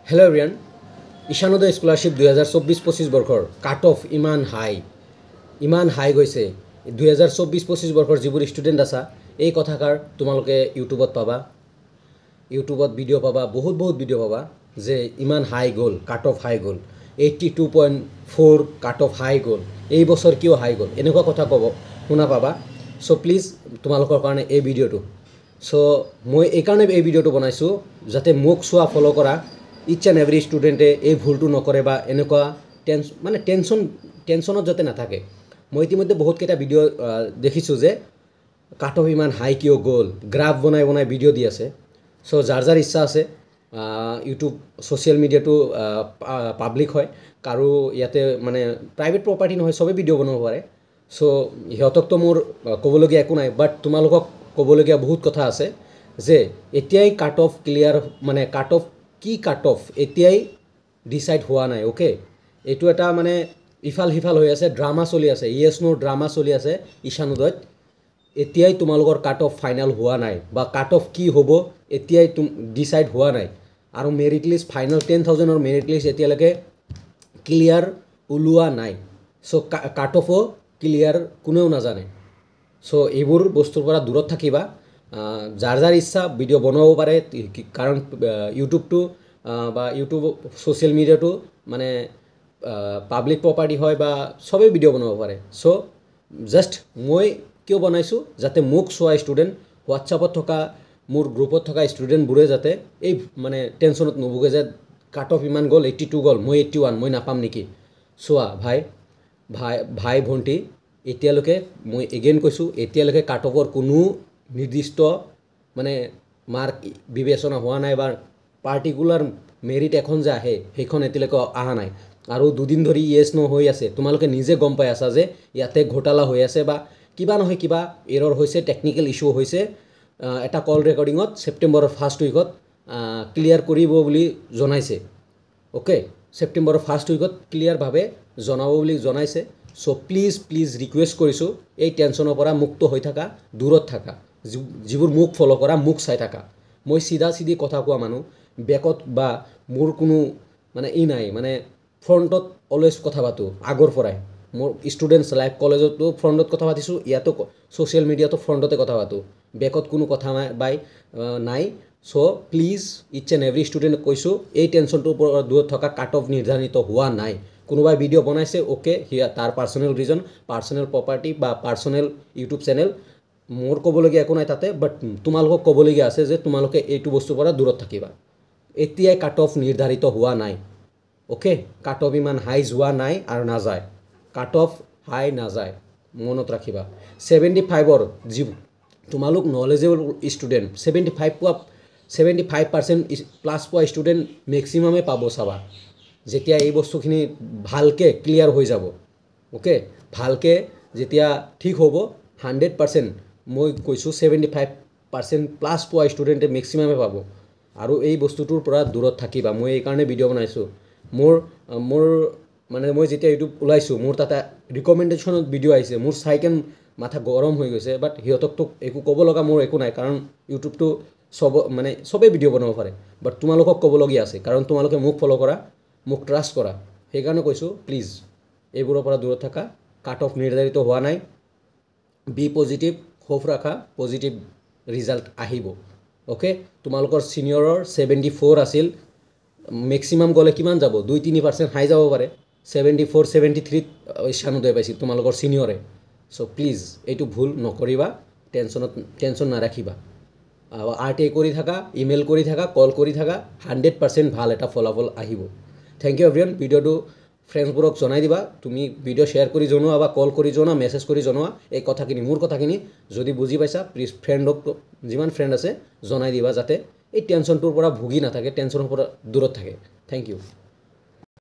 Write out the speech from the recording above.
Hello everyone. Ishanodaya Scholarship 2024-25 বৰ্ষৰ cut off ইমান হাই গৈছে 2024-25 বৰ্ষৰ যিবোৰ ষ্টুডেণ্ট আছা এই কথাকাৰ তোমালোকে ইউটিউবত পাবা ইউটিউবত ভিডিঅ' পাবা বহুত ভিডিঅ' পাবা যে ইমান হাই গ'ল কাট অফ হাই গ'ল 82.4 কাট অফ হাই গ'ল এই বছৰ কিয় হাই গ'ল এনেকুৱা কথা ক'ব শুনা পাবা সো প্লিজ তোমালোকৰ কাৰণে এই ভিডিঅ'টো সো মই এই কাৰণে এই ভিডিঅ'টো বনাইছোঁ যাতে মোক চোৱা ফলো কৰা ইচ এণ্ড এভৰি ষ্টুডেণ্টে এই ভুলটো নকৰে বা এনেকুৱা টেনশ্যনত যাতে নাথাকে মই ইতিমধ্যে বহুতকেইটা ভিডিঅ' দেখিছোঁ যে কাট অফ ইমান হাই কিয় গ'ল গ্ৰাফ বনাই ভিডিঅ' দি আছে সো যাৰ ইচ্ছা আছে ইউটিউব ছ'চিয়েল মিডিয়াটো পাব্লিক হয় কাৰো ইয়াতে মানে প্ৰাইভেট প্ৰপাৰ্টি নহয় চবেই ভিডিঅ' বনাব পাৰে সো সিহঁতকতো মোৰ ক'বলগীয়া একো নাই বাট তোমালোকক ক'বলগীয়া বহুত কথা আছে যে এতিয়াই কাট অফ ক্লিয়াৰ মানে কাট অফ কি কাট অফ এতিয়াই ডিচাইড হোৱা নাই ওকে এইটো এটা মানে ইফাল সিফাল হৈ আছে ড্ৰামা চলি আছে ইয়েছ নো ড্ৰামা চলি আছে ঈশানোদয়ত এতিয়াই তোমালোকৰ কাট অফ ফাইনেল হোৱা নাই বা কাট অফ কি হ'ব এতিয়াই ডিচাইড হোৱা নাই আৰু মেৰিট লিষ্ট ফাইনেল 10,000ৰ মেৰিট লিষ্ট এতিয়ালৈকে ক্লিয়াৰ ওলোৱা নাই সো কাট অফো ক্লিয়াৰ কোনেও নাজানে সো এইবোৰ বস্তুৰ পৰা দূৰত থাকিবা যাৰ ইচ্ছা ভিডিঅ' বনাব পাৰে কাৰণ ইউটিউবটো বা ইউটিউব ছ'চিয়েল মিডিয়াটো মানে পাব্লিক প্ৰপাৰ্টি হয় বা চবেই ভিডিঅ' বনাব পাৰে সো জাষ্ট মই কিয় বনাইছোঁ যাতে মোক চোৱা ষ্টুডেণ্ট হোৱাটছআপত থকা মোৰ গ্ৰুপত থকা ষ্টুডেণ্টবোৰে যাতে এই মানে টেনশ্যনত নুভোগে যে কাট অফ ইমান গ'ল 82 গ'ল মই 81 মই নাপাম নেকি চোৱা ভাই ভণ্টি এতিয়ালৈকে মই এগেইন কৈছোঁ এতিয়ালৈকে কাট অফৰ কোনো নিৰ্দিষ্ট মানে মাৰ্ক বিবেচনা হোৱা নাই বা পাৰ্টিকুলাৰ মেৰিট এখন যে আহে সেইখন এতিয়ালৈকে অহা নাই আৰু দুদিন ধৰি ইয়েছ নো হৈ আছে তোমালোকে নিজে গম পাই আছা যে ইয়াতে ঘোটালা হৈ আছে বা কিবা নহয় কিবা এৰৰ হৈছে টেকনিকেল ইছ্যু হৈছে এটা কল ৰেকৰ্ডিঙত ছেপ্টেম্বৰৰ ফাৰ্ষ্ট উইকত ক্লিয়াৰ কৰিব বুলি জনাইছে ওকে ছেপ্টেম্বৰৰ ফাৰ্ষ্ট উইকত ক্লিয়াৰভাৱে জনাব বুলি জনাইছে সো প্লিজ ৰিকুৱেষ্ট কৰিছোঁ এই টেনশ্যনৰ পৰা মুক্ত হৈ থাকা দূৰত থাকা যিবোৰ মোক ফ'ল' কৰা মোক চাই থাকা মই চিধি কথা কোৱা মানুহ বেকত বা মোৰ কোনো মানে নাই মানে ফ্ৰণ্টত অলৱেজ কথা পাতোঁ আগৰ পৰাই মোৰ ষ্টুডেণ্টছ লাইফ কলেজতো ফ্ৰণ্টত কথা পাতিছোঁ ইয়াতো ছ'চিয়েল মিডিয়াতো ফ্ৰণ্টতে কথা পাতোঁ বেকত কোনো কথা নাই so please each and every ষ্টুডেণ্টক কৈছোঁ এই টেনশ্যনটোৰ পৰা দূৰত থকা কাট অফ নিৰ্ধাৰিত হোৱা নাই কোনোবাই ভিডিঅ' বনাইছে অ'কে তাৰ পাৰ্চনেল ৰিজন পাৰ্চনেল প্ৰপাৰ্টি বা পাৰ্চনেল ইউটিউব চেনেল মোৰ ক'বলগীয়া একো নাই তাতে বাট তোমালোকক ক'বলগীয়া আছে যে তোমালোকে এইটো বস্তুৰ পৰা দূৰত থাকিবা এতিয়াই কাট অফ নিৰ্ধাৰিত হোৱা নাই অ'কে কাট অফ ইমান হাই যোৱা নাই আৰু নাযায় কাট অফ হাই নাযায় মনত ৰাখিবা 75ৰ যি তোমালোক নলেজেবল ষ্টুডেণ্ট 75% প্লাছ পোৱা ষ্টুডেণ্ট মেক্সিমামে পাব চাবা যেতিয়া এই বস্তুখিনি ভালকৈ ক্লিয়াৰ হৈ যাব অ'কে ভালকৈ যেতিয়া ঠিক হ'ব 100% মই কৈছোঁ 75% প্লাছ পোৱা ষ্টুডেণ্টে মেক্সিমামে পাব আৰু এই বস্তুটোৰ পৰা দূৰত থাকিবা মই এইকাৰণে ভিডিঅ' বনাইছোঁ মোৰ মানে মই যেতিয়া ইউটিউব ওলাইছোঁ মোৰ তাতে ৰিকমেণ্ডেশ্যনত ভিডিঅ' আহিছে মোৰ চাইকেন মাথা গৰম হৈ গৈছে বাট সিহঁতকতো একো ক'ব লগা মোৰ একো নাই কাৰণ ইউটিউবটো চবেই ভিডিঅ' বনাব পাৰে বাট তোমালোকক ক'বলগীয়া আছে কাৰণ তোমালোকে মোক ফ'ল' কৰা মোক ট্ৰাষ্ট কৰা সেইকাৰণে কৈছোঁ প্লিজ এইবোৰৰ পৰা দূৰত থাকা কাট অফ নিৰ্ধাৰিত হোৱা নাই বি পজিটিভ হোপ ৰাখা পজিটিভ ৰিজাল্ট আহিব অ'কে তোমালোকৰ ছিনিয়ৰৰ 74 আছিল মেক্সিমাম গ'লে কিমান যাব 2-3% হাই যাব পাৰে 74-73 ঈশানোদয় পাইছিল তোমালোকৰ ছিনিয়ৰে চ' প্লিজ এইটো ভুল নকৰিবা টেনশ্যন নাৰাখিবা RTA কৰি থাকা ইমেইল কৰি থাকা কল কৰি থাকা 100% ভাল এটা ফলাফল আহিব থেংক ইউ এভৰিৱান ভিডিঅ'টো ফ্ৰেণ্ডছবোৰক জনাই দিবা তুমি ভিডিঅ' শ্বেয়াৰ কৰি জনোৱা বা কল কৰি জনোৱা মেছেজ কৰি জনোৱা এই কথাখিনি মোৰ কথাখিনি যদি বুজি পাইছা প্লিজ ফ্ৰেণ্ডক যিমান ফ্ৰেণ্ড আছে জনাই দিবা যাতে এই টেনশ্যনটোৰ পৰা ভুগি নাথাকে টেনশ্যনৰ পৰা দূৰত থাকে থেংক ইউ